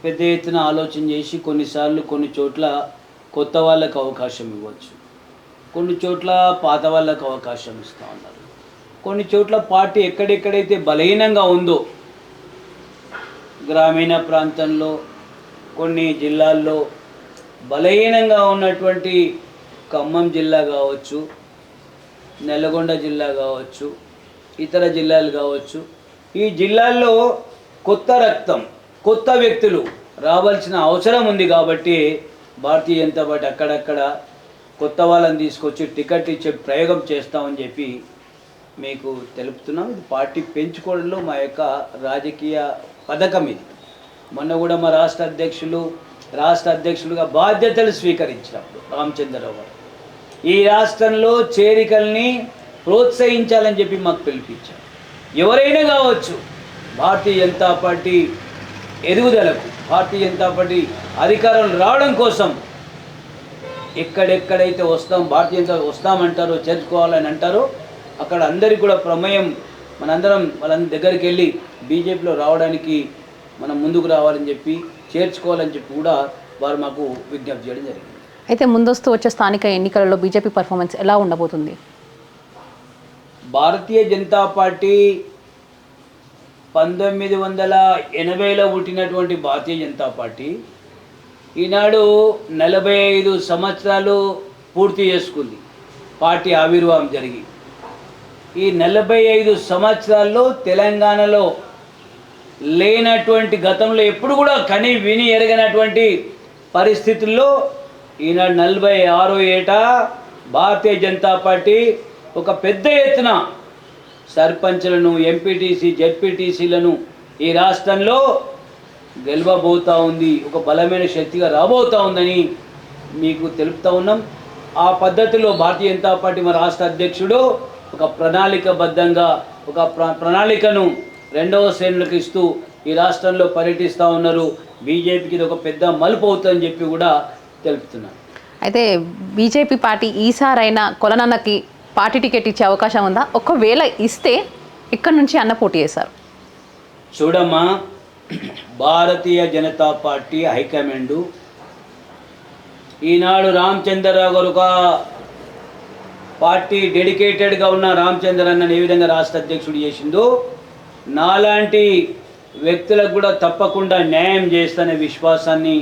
పెద్ద ఎత్తున ఆలోచన చేసి కొన్నిసార్లు కొన్ని చోట్ల కొత్త వాళ్ళకు అవకాశం ఇవ్వచ్చు, కొన్ని చోట్ల పాత వాళ్ళకు అవకాశం ఇస్తూ ఉన్నారు. కొన్ని చోట్ల పార్టీ ఎక్కడెక్కడైతే బలహీనంగా ఉందో, గ్రామీణ ప్రాంతంలో కొన్ని జిల్లాల్లో బలహీనంగా ఉన్నటువంటి ఖమ్మం జిల్లా కావచ్చు, నల్గొండ జిల్లా కావచ్చు, ఇతర జిల్లాలు కావచ్చు, ఈ జిల్లాల్లో కొత్త రక్తం, కొత్త వ్యక్తులు రావాల్సిన అవసరం ఉంది. కాబట్టి భారతీయ జనతా పార్టీ అక్కడక్కడ కొత్త వాళ్ళని తీసుకొచ్చి టికెట్ ఇచ్చే ప్రయోగం చేస్తామని చెప్పి మీకు తెలుపుతున్నాం. ఇది పార్టీ పెంచుకోవడంలో మా యొక్క రాజకీయ పథకం ఇది. మొన్న కూడా మా రాష్ట్ర అధ్యక్షులుగా బాధ్యతలు స్వీకరించినప్పుడు రామచంద్రరావు గారు ఈ రాష్ట్రంలో చేరికల్ని ప్రోత్సహించాలని చెప్పి మాకు పిలిపించారు. ఎవరైనా కావచ్చు, భారతీయ జనతా పార్టీ ఎదుగుదలకు, భారతీయ జనతా పార్టీ అధికారంలో రావడం కోసం ఎక్కడెక్కడైతే భారతీయ జనతా వస్తామంటారో, చేర్చుకోవాలని అంటారో అక్కడ అందరికీ కూడా ప్రమేయం, మనందరం వాళ్ళందరి దగ్గరికి వెళ్ళి బీజేపీలో రావడానికి మనం ముందుకు రావాలని చెప్పి చేర్చుకోవాలని చెప్పి కూడా వారు మాకు విజ్ఞప్తి చేయడం జరిగింది. అయితే ముందస్తు వచ్చే స్థానిక ఎన్నికలలో బీజేపీ పర్ఫార్మెన్స్ ఎలా ఉండబోతుంది? భారతీయ జనతా పార్టీ 1980లో పుట్టినటువంటి భారతీయ జనతా పార్టీ ఈనాడు 45 సంవత్సరాలు పూర్తి చేసుకుంది పార్టీ ఆవిర్భావం జరిగి. ఈ 45 సంవత్సరాల్లో తెలంగాణలో లేనటువంటి, గతంలో ఎప్పుడు కూడా కని విని ఎరగనటువంటి పరిస్థితుల్లో ఈనాడు 46వ ఏట భారతీయ జనతా పార్టీ ఒక పెద్ద ఎత్తున సర్పంచ్లను, ఎంపీటీసీ, జెడ్పీటీసీలను ఈ రాష్ట్రంలో గెలవబోతూ ఉంది, ఒక బలమైన శక్తిగా రాబోతూ ఉందని మీకు తెలుపుతూ ఉన్నాం. ఆ పద్ధతిలో భారతీయ జనతా పార్టీ మన రాష్ట్ర అధ్యక్షుడు ఒక ప్రణాళికబద్ధంగా ఒక ప్రణాళికను రెండవ శ్రేణులకు ఇస్తూ ఈ రాష్ట్రంలో పర్యటిస్తూ ఉన్నారు. బీజేపీకి ఇది ఒక పెద్ద మలుపు అవుతుందని చెప్పి కూడా తెలుపుతున్నాను. అయితే బీజేపీ పార్టీ ఈసారైనా కొలనన్నకి పార్టీ టికెట్ ఇచ్చే అవకాశం ఉందా? ఒకవేళ ఇస్తే ఇక్కడ నుంచి అన్న పోటీ చేశారు. చూడమ్మా, భారతీయ జనతా పార్టీ హైకమాండ్ ఈనాడు రామచంద్రరావు గారు ఒక పార్టీ డెడికేటెడ్గా ఉన్న రామచంద్రన్నని ఏ విధంగా రాష్ట్ర అధ్యక్షుడు చేసిందో నాలాంటి వ్యక్తులకు కూడా తప్పకుండా న్యాయం చేస్తనే విశ్వాసాన్ని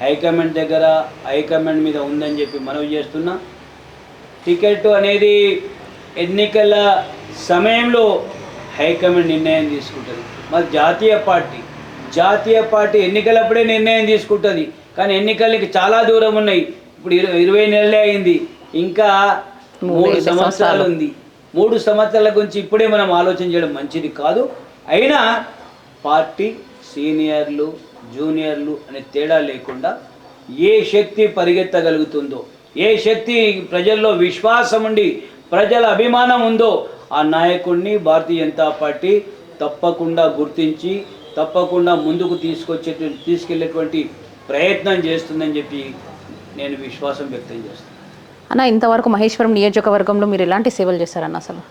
హైకమాండ్ దగ్గర, హైకమాండ్ మీద ఉందని చెప్పి మనవి చేస్తున్నా. టికెట్ అనేది ఎన్నికల సమయంలో హైకమాండ్ నిర్ణయం తీసుకుంటుంది. మరి జాతీయ పార్టీ ఎన్నికలప్పుడే నిర్ణయం తీసుకుంటుంది. కానీ ఎన్నికలకి చాలా దూరం ఉన్నాయి. ఇప్పుడు 20 నెలలే అయింది, ఇంకా 3 సంవత్సరాలు ఉంది. 3 సంవత్సరాల గురించి ఇప్పుడే మనం ఆలోచన చేయడం మంచిది కాదు. అయినా పార్టీ సీనియర్లు, జూనియర్లు అనే తేడా లేకుండా ఏ శక్తి పరిగెత్తగలుగుతుందో, ఏ శక్తి ప్రజల్లో విశ్వాసం ఉండి ప్రజల అభిమానం ఉందో ఆ నాయకుడిని భారతీయ జనతా పార్టీ తప్పకుండా గుర్తించి తప్పకుండా ముందుకు తీసుకెళ్లేటువంటి ప్రయత్నం చేస్తుందని చెప్పి నేను విశ్వాసం వ్యక్తం చేస్తాను. అన్న, ఇంతవరకు మహేశ్వరం నియోజకవర్గంలో మీరు ఎలాంటి సేవలు చేశారన్న? అసలు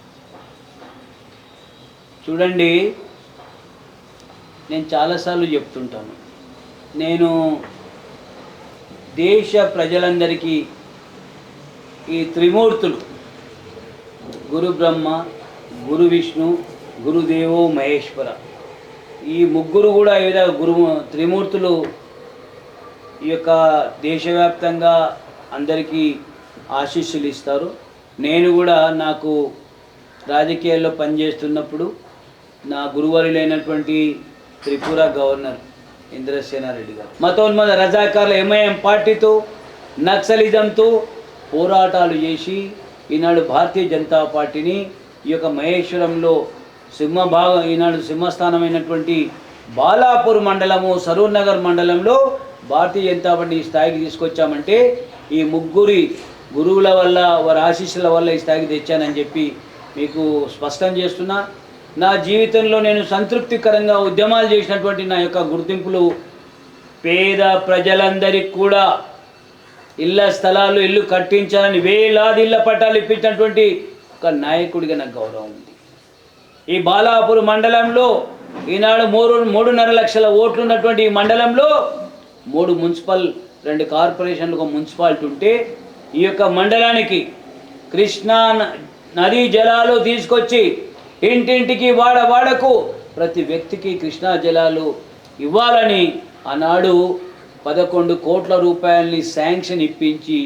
చూడండి, నేను చాలాసార్లు చెప్తుంటాను, నేను దేశ ప్రజలందరికీ ఈ త్రిమూర్తులు గురు బ్రహ్మ, గురు విష్ణు, గురుదేవో మహేశ్వర, ఈ ముగ్గురు కూడా ఏదో త్రిమూర్తులు ఈ యొక్క దేశవ్యాప్తంగా అందరికీ ఆశీస్సులు ఇస్తారు. నేను కూడా నాకు రాజకీయాల్లో పనిచేస్తున్నప్పుడు నా గురువారులైనటువంటి త్రిపుర గవర్నర్ ఇంద్రసేనారెడ్డి గారు మతోన్మద రజాకార్ల ఎంఐఎం పార్టీతో, నక్సలిజంతో పోరాటాలు చేసి ఈనాడు భారతీయ జనతా పార్టీని ఈ యొక్క మహేశ్వరంలో ఈనాడు సింహస్థానమైనటువంటి బాలాపూర్ మండలము, సరూర్ నగర్ మండలంలో భారతీయ జనతా పార్టీ ఈ స్థాయికి తీసుకొచ్చామంటే ఈ ముగ్గురి గురువుల వల్ల, వారి ఆశీస్సుల వల్ల ఈ స్థాయికి తెచ్చానని చెప్పి మీకు స్పష్టం చేస్తున్నా. నా జీవితంలో నేను సంతృప్తికరంగా ఉద్యమాలు చేసినటువంటి నా యొక్క గుర్తింపులు పేద ప్రజలందరికీ కూడా ఇళ్ళ స్థలాలు, ఇల్లు కట్టించాలని వేలాది ఇళ్ళ పట్టాలు ఇప్పించినటువంటి ఒక నాయకుడిగా నాకు గౌరవం ఉంది. ఈ బాలాపూర్ మండలంలో ఈనాడు 3.5 లక్షల ఓట్లు ఉన్నటువంటి ఈ మండలంలో 3 మున్సిపల్, 2 కార్పొరేషన్లు, ఒక మున్సిపాలిటీ ఉంటే ఈ యొక్క మండలానికి కృష్ణా నదీ జలాలు తీసుకొచ్చి ఇంటింటికి, వాడకు ప్రతి వ్యక్తికి కృష్ణా జలాలు ఇవ్వాలని ఆనాడు 11 కోట్ల రూపాయలని శాంక్షన్ ఇప్పించి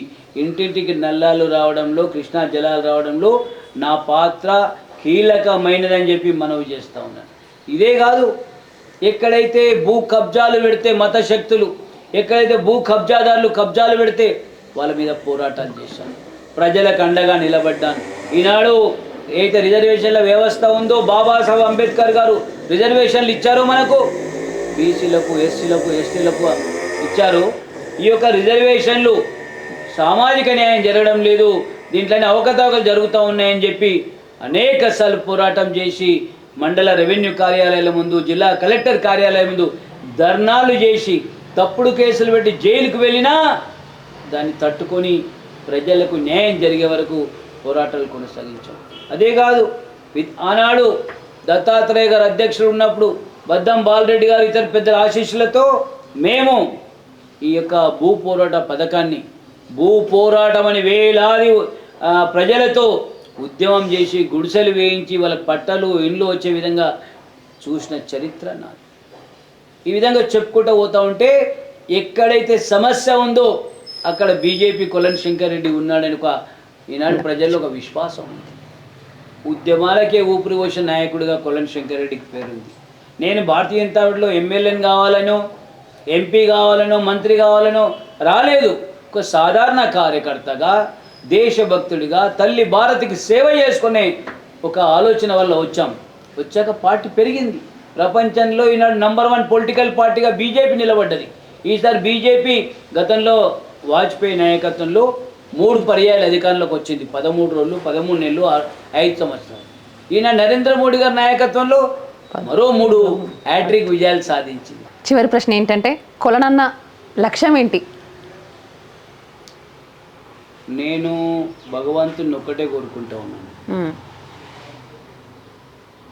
ఇంటింటికి నల్లాలు రావడంలో, కృష్ణా జలాలు రావడంలో నా పాత్ర కీలకమైనదని చెప్పి మనవి చేస్తూ ఉన్నాను. ఇదే కాదు, ఎక్కడైతే భూ కబ్జాలు పెడితే మత శక్తులు, ఎక్కడైతే భూ కబ్జాలు పెడితే వాళ్ళ మీద పోరాటాలు చేశాను, ప్రజలకు అండగా నిలబడ్డాను. ఈనాడు ఏదైతే రిజర్వేషన్ల వ్యవస్థ ఉందో, బాబాసాహెబ్ అంబేద్కర్ గారు రిజర్వేషన్లు ఇచ్చారు మనకు, బీసీలకు, ఎస్సీలకు, ఎస్టీలకు ఇచ్చారు. ఈ యొక్క రిజర్వేషన్లు సామాజిక న్యాయం జరగడం లేదు, దీంట్లోనే అవకతవకలు జరుగుతూ ఉన్నాయని చెప్పి అనేక సార్లు పోరాటం చేసి మండల రెవెన్యూ కార్యాలయాల ముందు, జిల్లా కలెక్టర్ కార్యాలయం ముందు ధర్నాలు చేసి తప్పుడు కేసులు పెట్టి జైలుకు వెళ్ళినా దాన్ని తట్టుకొని ప్రజలకు న్యాయం జరిగే వరకు పోరాటాలు కొనసాగించాం. అదే కాదు, ఆనాడు దత్తాత్రేయ గారు అధ్యక్షుడు ఉన్నప్పుడు బద్దం బాలరెడ్డి గారు ఇతర పెద్దల ఆశీస్సులతో మేము ఈ యొక్క భూ పోరాట పథకాన్ని భూ పోరాటం అని వేలాది ప్రజలతో ఉద్యమం చేసి గుడిసెలు వేయించి వాళ్ళకి పట్టలు ఇండ్లు వచ్చే విధంగా చూసిన చరిత్ర నాది. ఈ విధంగా చెప్పుకుంటూ పోతూ ఉంటే ఎక్కడైతే సమస్య ఉందో అక్కడ బీజేపీ కొలను శంకర్ రెడ్డి ఉన్నాడని ఈనాడు ప్రజల్లో ఒక విశ్వాసం ఉంది. ఉద్యమాలకే ఊపిరి పోసిన నాయకుడిగా కొలను శంకర్ రెడ్డికి పేరుంది. నేను భారతీయ జనతా పార్టీలో ఎమ్మెల్యేని కావాలనో ఎంపీ కావాలనో మంత్రి కావాలనో రాలేదు. ఒక సాధారణ కార్యకర్తగా దేశభక్తుడిగా తల్లి భారతికి సేవ చేసుకునే ఒక ఆలోచన వల్ల వచ్చాక పార్టీ పెరిగింది. ప్రపంచంలో ఈనాడు నంబర్ 1 పొలిటికల్ పార్టీగా బీజేపీ నిలబడ్డది. ఈసారి బీజేపీ గతంలో వాజ్పేయి నాయకత్వంలో 3 పర్యాయాలు అధికారంలోకి వచ్చింది. 13 రోజులు 13 నెలలు 5 సంవత్సరాలు. ఈయన నరేంద్ర మోడీ గారి నాయకత్వంలో మరో 3 హ్యాట్రిక్ విజయాలు సాధించింది. చివరి ప్రశ్న ఏంటంటే కొలనన్న లక్ష్యం ఏంటి? నేను భగవంతుని ఒక్కటే కోరుకుంటా ఉన్నాను.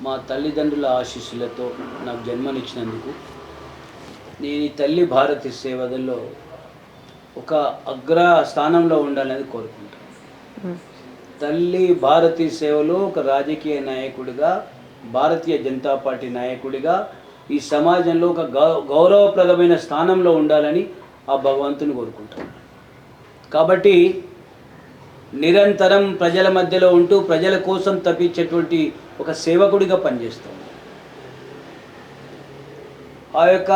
మా తల్లిదండ్రుల ఆశీస్సులతో నాకు జన్మనిచ్చినందుకు నేను ఈ తల్లి భారతి సేవలో ఒక అగ్ర స్థానంలో ఉండాలని కోరుకుంటాను. తల్లి భారతి సేవలో ఒక రాజకీయ నాయకుడిగా, భారతీయ జనతా పార్టీ నాయకుడిగా ఈ సమాజంలో ఒక గౌరవప్రదమైన స్థానంలో ఉండాలని ఆ భగవంతుని కోరుకుంటాను. కాబట్టి నిరంతరం ప్రజల మధ్యలో ఉంటూ ప్రజల కోసం తప్పించేటువంటి ఒక సేవకుడిగా పనిచేస్తాం. ఆ యొక్క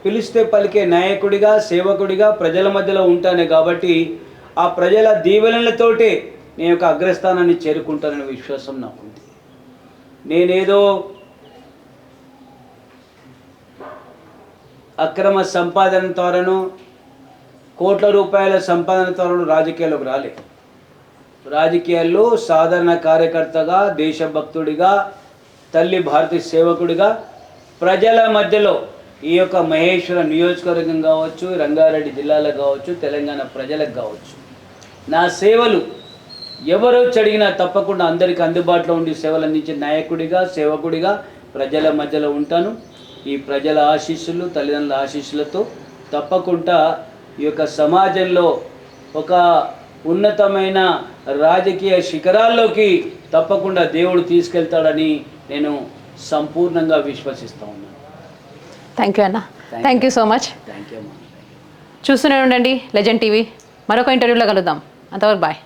పిలిస్తే పలికే నాయకుడిగా, సేవకుడిగా ప్రజల మధ్యలో ఉంటానే కాబట్టి ఆ ప్రజల దీవెనలతోటే నేను ఒక అగ్రస్థానాన్ని చేరుకుంటాననే విశ్వాసం నాకుంది. నేనేదో అక్రమ సంపాదన ద్వారాను కోట్ల రూపాయల సంపాదన ద్వారాను రాజకీయాల్లోకి రాలే. రాజకీయాల్లో సాధారణ కార్యకర్తగా, దేశభక్తుడిగా, తల్లి భారతి సేవకుడిగా ప్రజల మధ్యలో ఈ యొక్క మహేశ్వర నియోజకవర్గం కావచ్చు, రంగారెడ్డి జిల్లాలకు కావచ్చు, తెలంగాణ ప్రజలకు కావచ్చు, నా సేవలు ఎవరు అడిగినా తప్పకుండా అందరికీ అందుబాటులో ఉండి సేవలు అందించే నాయకుడిగా, సేవకుడిగా ప్రజల మధ్యలో ఉంటాను. ఈ ప్రజల ఆశీస్సులు, తల్లిదండ్రుల ఆశీస్సులతో తప్పకుండా ఈ యొక్క సమాజంలో ఒక ఉన్నతమైన రాజకీయ శిఖరాల్లోకి తప్పకుండా దేవుడు తీసుకెళ్తాడని నేను సంపూర్ణంగా విశ్వసిస్తూ ఉన్నాను. థ్యాంక్ యూ అన్న. Thank you so much. Thank you అమ్మా. చూస్తూనే ఉండండి లెజెండ్ టీవీ. మరొక ఇంటర్వ్యూలో కలుద్దాం. అంతవరకు బాయ్.